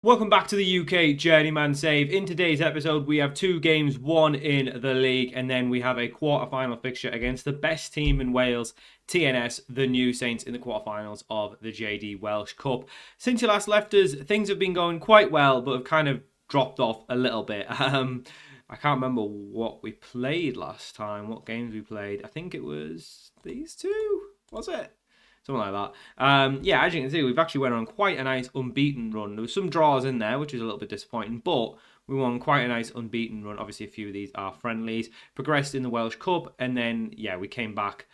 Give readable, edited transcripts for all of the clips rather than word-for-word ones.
Welcome back to the UK Journeyman Save. In today's episode, we have two games, one in the league, and then we have a quarter-final fixture against the best team in Wales, TNS, the New Saints, in the quarter-finals of the JD Welsh Cup. Since you last left us, things have been going quite well, but have kind of dropped off a little bit. I can't remember what we played last time, what games we played. I think it was these two, was it? Something like that. Yeah, as you can see, we've actually went on quite a nice unbeaten run. There was some draws in there, which is a little bit disappointing, but we won quite a nice unbeaten run. Obviously, a few of these are friendlies. Progressed in the Welsh Cup, and then, yeah, we came back,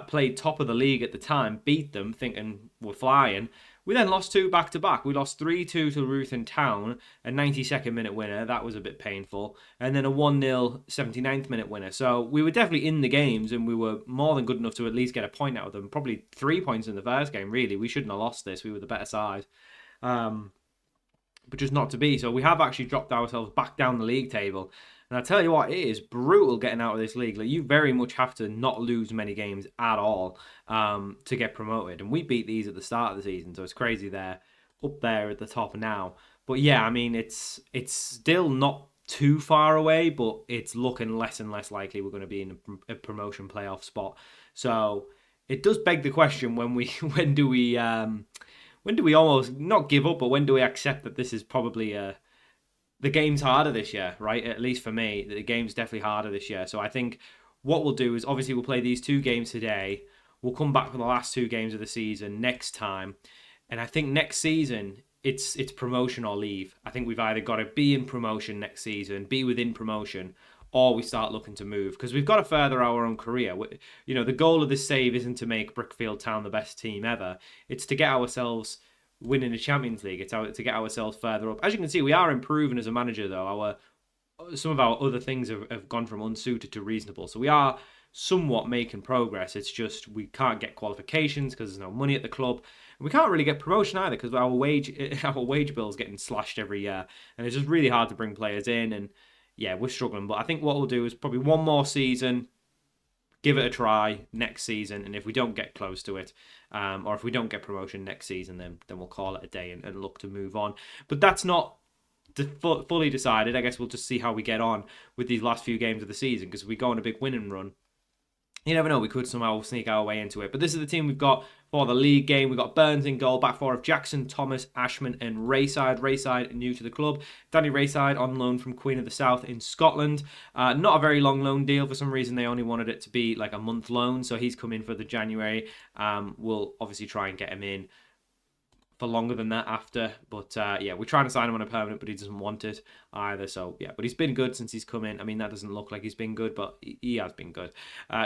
played top of the league at the time, beat them, thinking we're flying. We then lost two back-to-back. We lost 3-2 to Ruthin Town, a 92nd minute winner. That was a bit painful. And then a 1-0 79th minute winner. So we were definitely in the games, and we were more than good enough to at least get a point out of them. Probably 3 points in the first game, really. We shouldn't have lost this. We were the better side. But just not to be. So we have actually dropped ourselves back down the league table. And I tell you what, it is brutal getting out of this league. Like, you very much have to not lose many games at all to get promoted. And we beat these at the start of the season, so it's crazy they're up there at the top now. But yeah, I mean, it's still not too far away, but it's looking less and less likely we're going to be in a promotion playoff spot. So it does beg the question: when do we almost not give up, but when do we accept that this is probably the game's harder this year, right? At least for me, the game's definitely harder this year. So I think what we'll do is, obviously, we'll play these two games today. We'll come back for the last two games of the season next time. And I think next season, it's promotion or leave. I think we've either got to be in promotion next season, be within promotion, or we start looking to move. Because we've got to further our own career. You know, the goal of this save isn't to make BRICKFIELD Town the best team ever. It's to get ourselves winning the Champions League. It's to get ourselves further up. As you can see, we are improving as a manager, though. Some of our other things have gone from unsuited to reasonable. So we are somewhat making progress. It's just we can't get qualifications because there's no money at the club. And we can't really get promotion either because our wage bill is getting slashed every year. And it's just really hard to bring players in. And yeah, we're struggling. But I think what we'll do is probably one more season, give it a try next season, and if we don't get close to it, or if we don't get promotion next season, then we'll call it a day and look to move on. But that's not fully decided. I guess we'll just see how we get on with these last few games of the season, because if we go on a big winning run, you never know, we could somehow sneak our way into it. But this is the team we've got for the league game. We've got Burns in goal, back four of Jackson, Thomas, Ashman and Rayside. Rayside new to the club. Danny Rayside on loan from Queen of the South in Scotland. Not a very long loan deal. For some reason, they only wanted it to be like a month loan. So he's come in for the January. We'll obviously try and get him in for longer than that after. But yeah, we're trying to sign him on a permanent, but he doesn't want it either. So yeah, but he's been good since he's come in. I mean, that doesn't look like he's been good, but he has been good.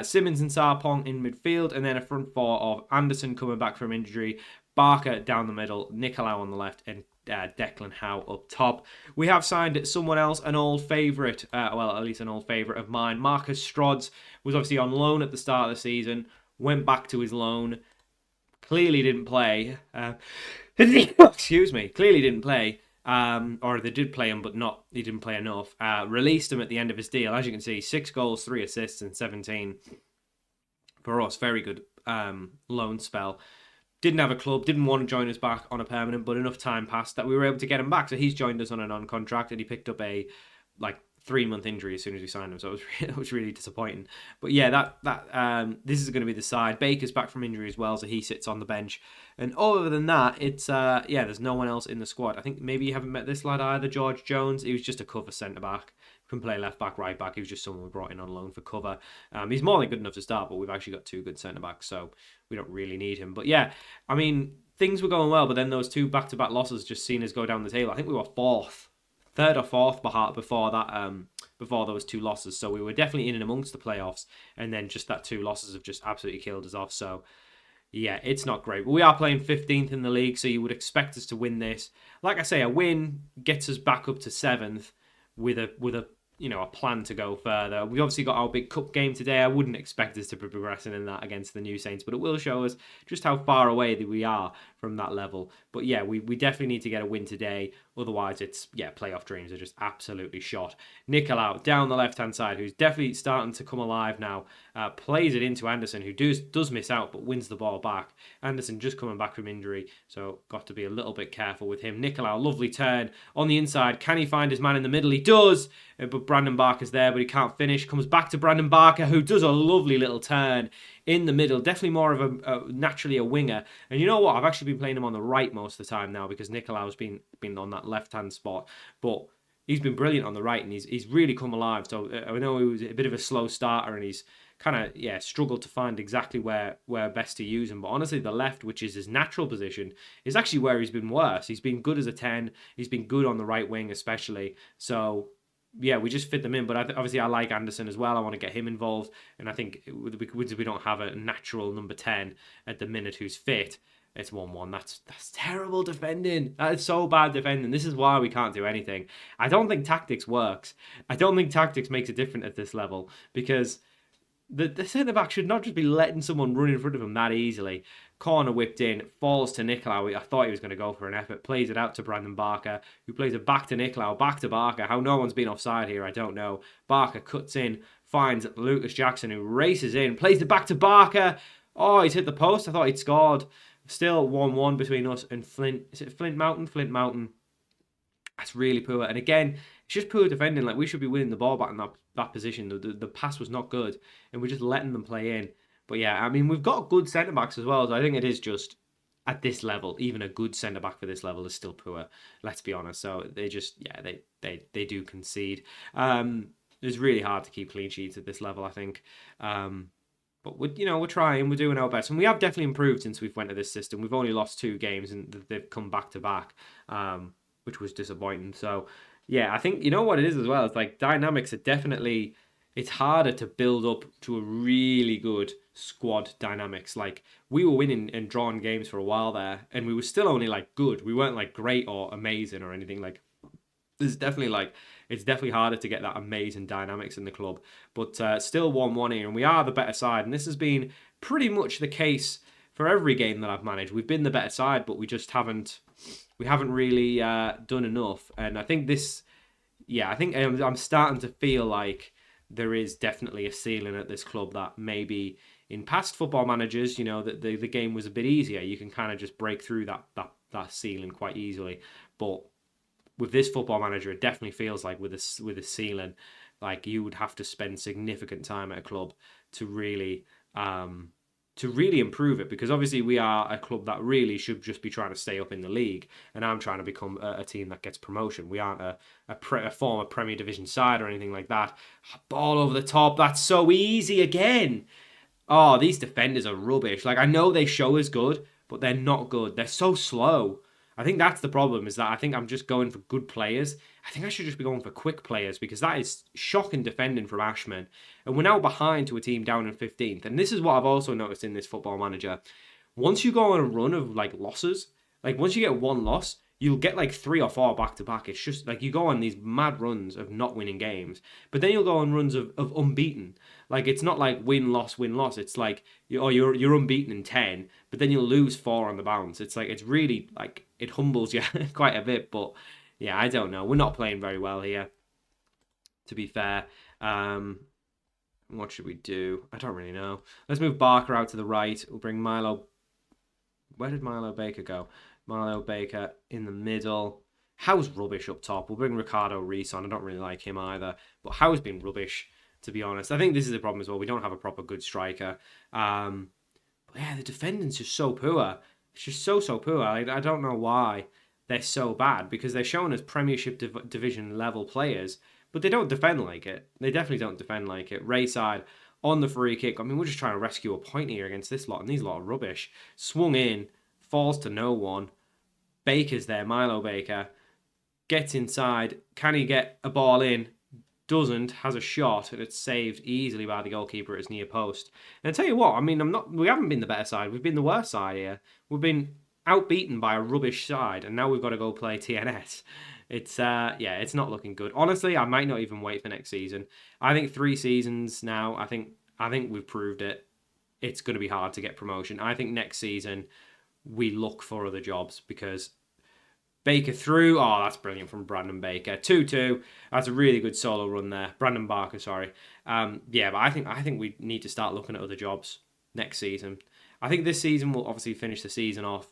Simmons and Sarpong in midfield, and then a front four of Anderson coming back from injury, Barker down the middle, Nicolau on the left, and Declan Howe up top. We have signed someone else, an old favourite, well, at least an old favourite of mine. Marcus Strods was obviously on loan at the start of the season, went back to his loan, clearly didn't play. Excuse me. Clearly didn't play. Or they did play him, but he didn't play enough. Released him at the end of his deal. As you can see, 6 goals, 3 assists, and 17 for us. Very good loan spell. Didn't have a club, didn't want to join us back on a permanent, but enough time passed that we were able to get him back. So he's joined us on a non-contract, and he picked up a 3-month injury as soon as we signed him, so it was really disappointing. But yeah, this is going to be the side. Baker's back from injury as well, so he sits on the bench. And other than that, it's yeah, there's no one else in the squad. I think maybe you haven't met this lad either, George Jones. He was just a cover centre back. Can play left back, right back. He was just someone we brought in on loan for cover. He's more than good enough to start, but we've actually got 2 good centre backs, so we don't really need him. But yeah, I mean, things were going well, but then those 2 back-to-back losses just seen us go down the table. I think we were third or fourth before that, before those 2 losses. So we were definitely in and amongst the playoffs, and then just that 2 losses have just absolutely killed us off. So yeah, it's not great. But we are playing 15th in the league, so you would expect us to win this. Like I say, a win gets us back up to 7th with a plan to go further. We obviously got our big cup game today. I wouldn't expect us to be progressing in that against the New Saints, but it will show us just how far away we are from that level. But yeah, we definitely need to get a win today. Otherwise, it's, playoff dreams are just absolutely shot. Nicolau down the left-hand side, who's definitely starting to come alive now, plays it into Anderson, who does miss out, but wins the ball back. Anderson just coming back from injury, so got to be a little bit careful with him. Nicolau, lovely turn on the inside. Can he find his man in the middle? He does, but Brandon Barker's there, but he can't finish. Comes back to Brandon Barker, who does a lovely little turn in the middle. Definitely more of naturally a winger. And you know what? I've actually been playing him on the right most of the time now, because Nicolau's been on that left-hand spot. But he's been brilliant on the right, and he's really come alive. So I know he was a bit of a slow starter, and he's kind of struggled to find exactly where best to use him. But honestly, the left, which is his natural position, is actually where he's been worse. He's been good as a 10. He's been good on the right wing especially. So yeah, we just fit them in. But obviously I like Anderson as well. I want to get him involved. And I think we don't have a natural number 10 at the minute who's fit. It's 1-1. That's terrible defending. That is so bad defending. This is why we can't do anything. I don't think tactics works. I don't think tactics makes it different at this level, because the centre-back should not just be letting someone run in front of him that easily. Corner whipped in, falls to Nicolau. I thought he was going to go for an effort. Plays it out to Brandon Barker, who plays it back to Nicolau, back to Barker. How no one's been offside here, I don't know. Barker cuts in, finds Lucas Jackson, who races in, plays it back to Barker. Oh, he's hit the post. I thought he'd scored. Still 1-1 between us and Flint. Is it Flint Mountain? Flint Mountain. That's really poor. And again, it's just poor defending. Like, we should be winning the ball back in that position. The pass was not good, and we're just letting them play in. But yeah, I mean, we've got good centre-backs as well. So I think it is just, at this level, even a good centre-back for this level is still poor. Let's be honest. So they just, they do concede. It's really hard to keep clean sheets at this level, I think. But we're trying, we're doing our best, and we have definitely improved since we've went to this system. We've only lost 2 games, and they've come back to back, which was disappointing. So yeah, I think you know what it is as well. It's like dynamics are definitely. It's harder to build up to a really good squad dynamics. Like, we were winning and drawing games for a while there, and we were still only like good. We weren't like great or amazing or anything. Like, there's definitely it's definitely harder to get that amazing dynamics in the club. But still 1-1 here, and we are the better side. And this has been pretty much the case for every game that I've managed. We've been the better side, but we just haven't really done enough. And I think I'm starting to feel like there is definitely a ceiling at this club that maybe in past football managers, that the game was a bit easier. You can kind of just break through that ceiling quite easily. But with this football manager, it definitely feels like with a ceiling, like you would have to spend significant time at a club to really improve it, because obviously we are a club that really should just be trying to stay up in the league, and I'm trying to become a team that gets promotion. We aren't a former Premier Division side or anything like that. Ball over the top, that's so easy again. Oh, these defenders are rubbish. Like, I know they show as good, but they're not good. They're so slow. I think that's the problem, is that I think I'm just going for good players. I think I should just be going for quick players, because that is shocking defending from Ashman. And we're now behind to a team down in 15th. And this is what I've also noticed in this football manager. Once you go on a run of losses, once you get 1 loss, you'll get 3 or 4 back to back. It's just you go on these mad runs of not winning games, but then you'll go on runs of unbeaten. It's not win loss. It's you're unbeaten in 10, but then you'll lose 4 on the bounce. It's it's really it humbles you quite a bit. But yeah, I don't know. We're not playing very well here, to be fair. What should we do? I don't really know. Let's move Barker out to the right. We'll bring Milo. Where did Milo Baker go? Milo Baker in the middle. Howe's rubbish up top. We'll bring Ricardo Reese on. I don't really like him either. But Howe's been rubbish, to be honest. I think this is the problem as well. We don't have a proper good striker. But yeah, the defending's just so poor. It's just so poor. I don't know why they're so bad, because they're shown as Premiership Division level players, but they don't defend like it. They definitely don't defend like it. Rayside on the free kick. I mean, we're just trying to rescue a point here against this lot, and these lot are rubbish. Swung in, falls to no one. Baker's there, Milo Baker. Gets inside. Can he get a ball in? Doesn't. Has a shot, and it's saved easily by the goalkeeper at his near post. And I tell you what, I mean, we haven't been the better side. We've been the worst side here. We've been outbeaten by a rubbish side, and now we've got to go play TNS. It's it's not looking good. Honestly, I might not even wait for next season. I think 3 seasons now. I think we've proved it. It's going to be hard to get promotion. I think next season we look for other jobs, because Baker through. Oh, that's brilliant from Brandon Baker. 2-2. That's a really good solo run there. Brandon Barker, sorry. Yeah, but I think we need to start looking at other jobs next season. I think this season we'll obviously finish the season off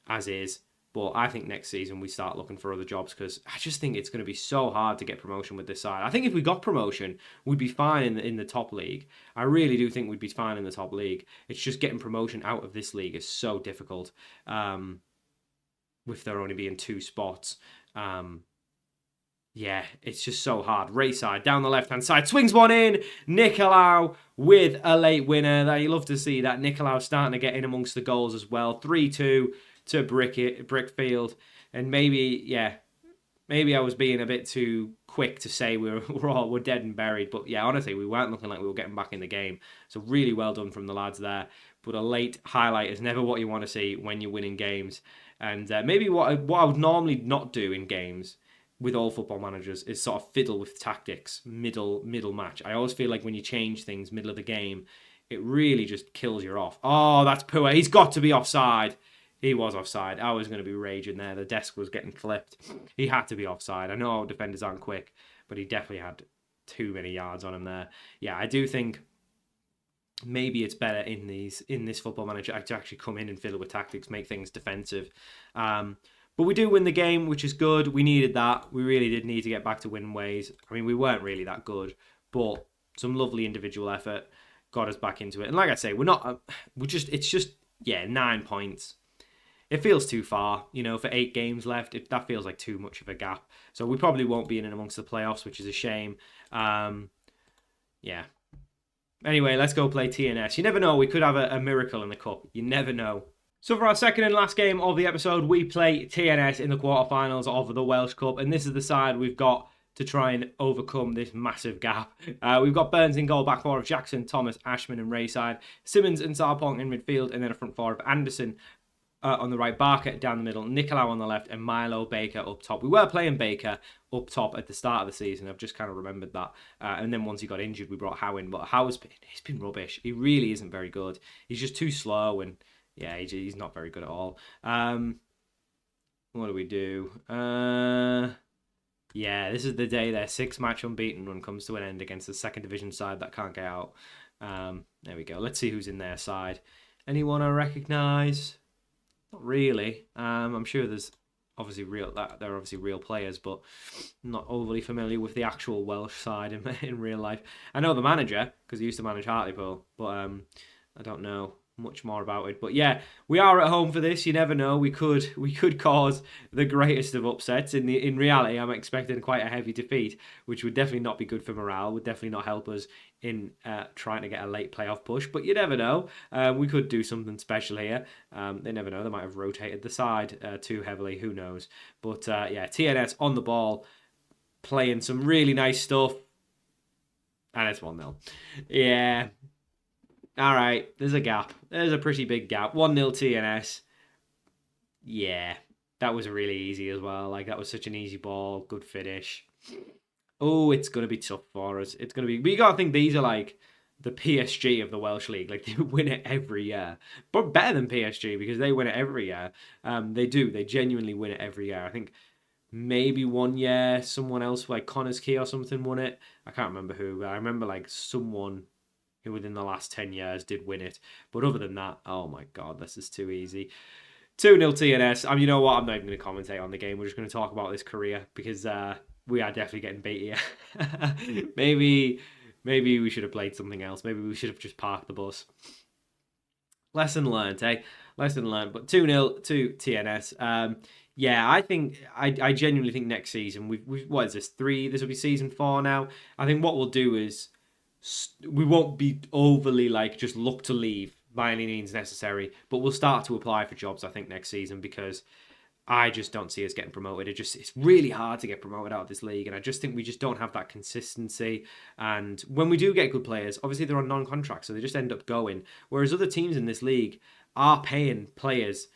as is, but I think next season we start looking for other jobs, because I just think it's going to be so hard to get promotion with this side. I think if we got promotion, we'd be fine in the top league. I really do think we'd be fine in the top league. It's just getting promotion out of this league is so difficult. With there only being 2 spots. Yeah, it's just so hard. Rayside down the left-hand side. Swings one in. Nicolau with a late winner. You love to see that. Nicolau starting to get in amongst the goals as well. 3-2 to BRICKFIELD. And maybe I was being a bit too quick to say we're dead and buried. But yeah, honestly, we weren't looking like we were getting back in the game. So really well done from the lads there. But a late highlight is never what you want to see when you're winning games. And maybe what I would normally not do in games with all football managers is sort of fiddle with tactics middle match. I always feel like when you change things middle of the game, it really just kills you off. Oh, that's poor. He's got to be offside. He was offside. I was going to be raging there. The desk was getting flipped. He had to be offside. I know our defenders aren't quick, but he definitely had too many yards on him there. Yeah, I do think maybe it's better in this football manager to actually come in and fiddle with tactics, make things defensive. But we do win the game, which is good. We needed that. We really did need to get back to winning ways. I mean, we weren't really that good, but some lovely individual effort got us back into it. And like I say, it's just 9 points. It feels too far, for 8 games left. That feels like too much of a gap. So we probably won't be in and amongst the playoffs, which is a shame. Yeah. Anyway, let's go play TNS. You never know, we could have a miracle in the cup. You never know. So for our second and last game of the episode, we play TNS in the quarterfinals of the Welsh Cup. And this is the side we've got to try and overcome this massive gap. We've got Burns in goal, back four of Jackson, Thomas, Ashman and Rayside. Simmons and Sarpong in midfield, and then a front four of Anderson on the right, Barker down the middle, Nicolau on the left, and Milo Baker up top. We were playing Baker up top at the start of the season. I've just kind of remembered that. And then once he got injured, we brought Howe in. But Howe's been rubbish. He really isn't very good. He's just too slow, and yeah, he's not very good at all. What do we do? Yeah, this is the day their 6-match unbeaten run comes to an end against the second division side that can't get out. There we go. Let's see who's in their side. Anyone I recognise? Not really. I'm sure there's obviously they're obviously real players, but I'm not overly familiar with the actual Welsh side in real life. I know the manager because he used to manage Hartlepool, but I don't know much more about it. But yeah, we are at home for this. You never know. We could cause the greatest of upsets. In reality, I'm expecting quite a heavy defeat, which would definitely not be good for morale. Would definitely not help us in trying to get a late playoff push. But you never know. We could do something special here. They never know. They might have rotated the side too heavily. Who knows? But yeah, TNS on the ball, playing some really nice stuff. And it's 1-0. Yeah. All right, there's a gap. There's a pretty big gap. 1-0 TNS. Yeah, that was really easy as well. Like, that was such an easy ball. Good finish. Oh, it's going to be tough for us. It's going to be... We got to think these are like the PSG of the Welsh League. Like, they win it every year. But better than PSG because they win it every year. They do. They genuinely win it every year. I think maybe one year someone else, like Connors Key or something, won it. I can't remember who, but I remember like someone who within the last 10 years did win it. But other than that, oh my God, this is too easy. 2-0 TNS. You know what? I'm not even going to commentate on the game. We're just going to talk about this career because we are definitely getting beat here. Maybe we should have played something else. Maybe we should have just parked the bus. Lesson learned, eh? Lesson learned. But 2-0 to TNS. Yeah, I genuinely think next season, what is this, 3? This will be season 4 now. I think what we'll do is we won't be overly like just look to leave by any means necessary, but we'll start to apply for jobs, I think, next season because I just don't see us getting promoted. It's really hard to get promoted out of this league, and I just think we just don't have that consistency. And when we do get good players, obviously they're on non-contract, so they just end up going. Whereas other teams in this league are paying players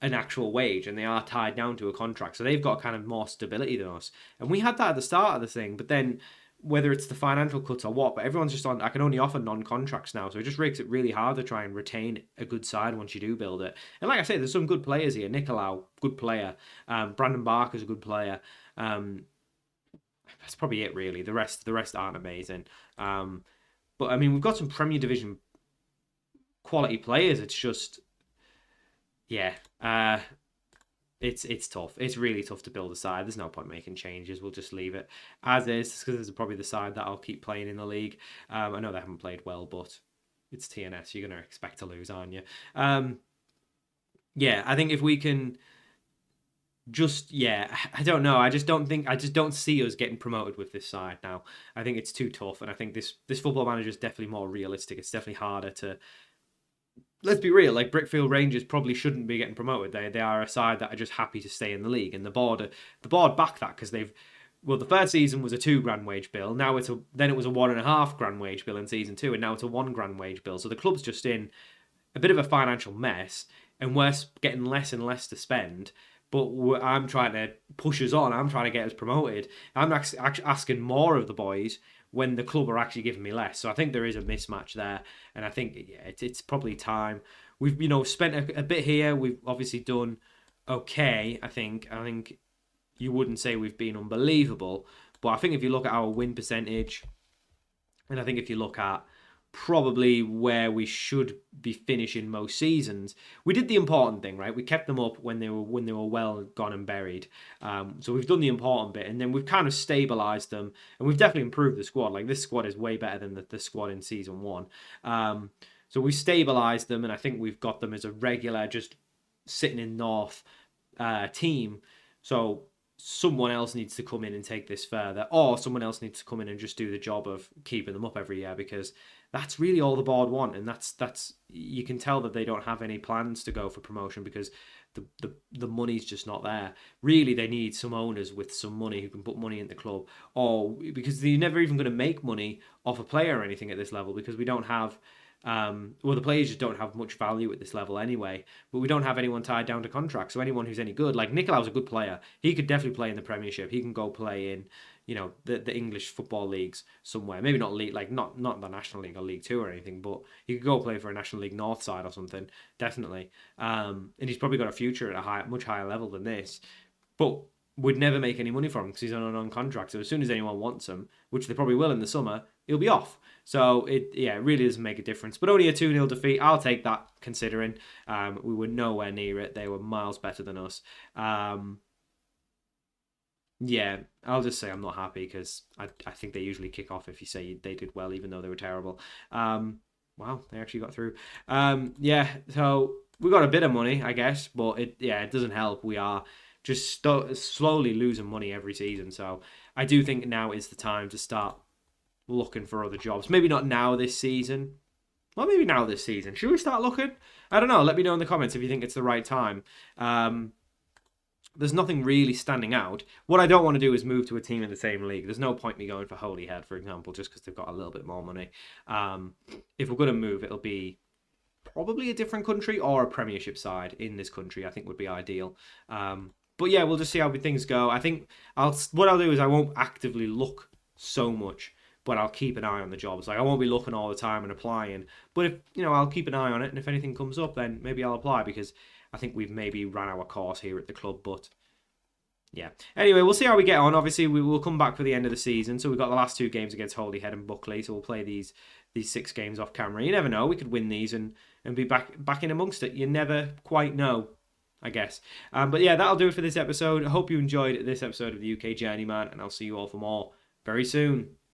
an actual wage, and they are tied down to a contract, so they've got kind of more stability than us. And we had that at the start of the thing, but then whether it's the financial cuts or what, but everyone's just on, I can only offer non-contracts now. So it just makes it really hard to try and retain a good side once you do build it. And like I say, there's some good players here. Nicolau, good player. Brandon Barker's a good player. That's probably it, really. The rest aren't amazing. But I mean, we've got some Premier Division quality players. It's just, yeah, it's tough. It's really tough to build a side. There's no point making changes. We'll just leave it as is, because this is probably the side that I'll keep playing in the league. I know they haven't played well, but it's TNS. You're going to expect to lose, aren't you? Yeah, I think if we can I don't know. I just don't see us getting promoted with this side now. I think it's too tough, and I think this Football Manager is definitely more realistic. It's definitely harder to. Let's be real. Like, BRICKFIELD Rangers probably shouldn't be getting promoted. They are a side that are just happy to stay in the league, and the board back that, because they've. Well, the first season was a £2,000 wage bill. Now it was a £1.5 grand wage bill in season 2, and now it's a £1,000 wage bill. So the club's just in a bit of a financial mess, and we're getting less and less to spend. But I'm trying to push us on. I'm trying to get us promoted. I'm asking more of the boys when the club are actually giving me less. So I think there is a mismatch there. And I think it's probably time. We've spent a bit here. We've obviously done okay, I think. I think you wouldn't say we've been unbelievable. But I think if you look at our win percentage, and I think if you look at probably where we should be finishing most seasons, we did the important thing, right? We kept them up when they were well gone and buried. So we've done the important bit, and then we've kind of stabilized them, and we've definitely improved the squad. Like, this squad is way better than the squad in season 1. So we've stabilized them, and I think we've got them as a regular, just sitting in North team. So someone else needs to come in and take this further, or someone else needs to come in and just do the job of keeping them up every year, because that's really all the board want. And that's you can tell that they don't have any plans to go for promotion, because the money's just not there. Really, they need some owners with some money who can put money in the club, or because they're never even going to make money off a player or anything at this level, because we don't have the players just don't have much value at this level anyway. But we don't have anyone tied down to contract. So anyone who's any good, like Nicolau's a good player. He could definitely play in the Premiership. He can go play in, the English football leagues somewhere. Maybe not league, like not the National League or League Two or anything, but he could go play for a National League North side or something. Definitely. And he's probably got a future at a much higher level than this. But would never make any money from him because he's on a non-contract. So as soon as anyone wants him, which they probably will in the summer, he'll be off. So it really doesn't make a difference. But only a 2-0 defeat, I'll take that, considering we were nowhere near it. They were miles better than us. I'll just say I'm not happy, because I think they usually kick off if you say they did well, even though they were terrible. Wow, they actually got through. So we got a bit of money, I guess, but it doesn't help. We are just slowly losing money every season. So I do think now is the time to start looking for other jobs. Maybe not now this season. Well, maybe now this season. Should we start looking? I don't know. Let me know in the comments if you think it's the right time. There's nothing really standing out. What I don't want to do is move to a team in the same league. There's no point me going for Holyhead, for example, just because they've got a little bit more money. If we're going to move, it'll be probably a different country or a Premiership side in this country, I think would be ideal. But yeah, we'll just see how things go. I think what I'll do is I won't actively look so much, but I'll keep an eye on the jobs. Like, I won't be looking all the time and applying. But if I'll keep an eye on it, and if anything comes up, then maybe I'll apply, because I think we've maybe ran our course here at the club. But yeah. Anyway, we'll see how we get on. Obviously, we will come back for the end of the season. So we've got the last 2 games against Holyhead and Buckley. So we'll play these 6 games off camera. You never know. We could win these and be back in amongst it. You never quite know, I guess. But yeah, that'll do it for this episode. I hope you enjoyed this episode of the UK Journeyman, and I'll see you all for more very soon.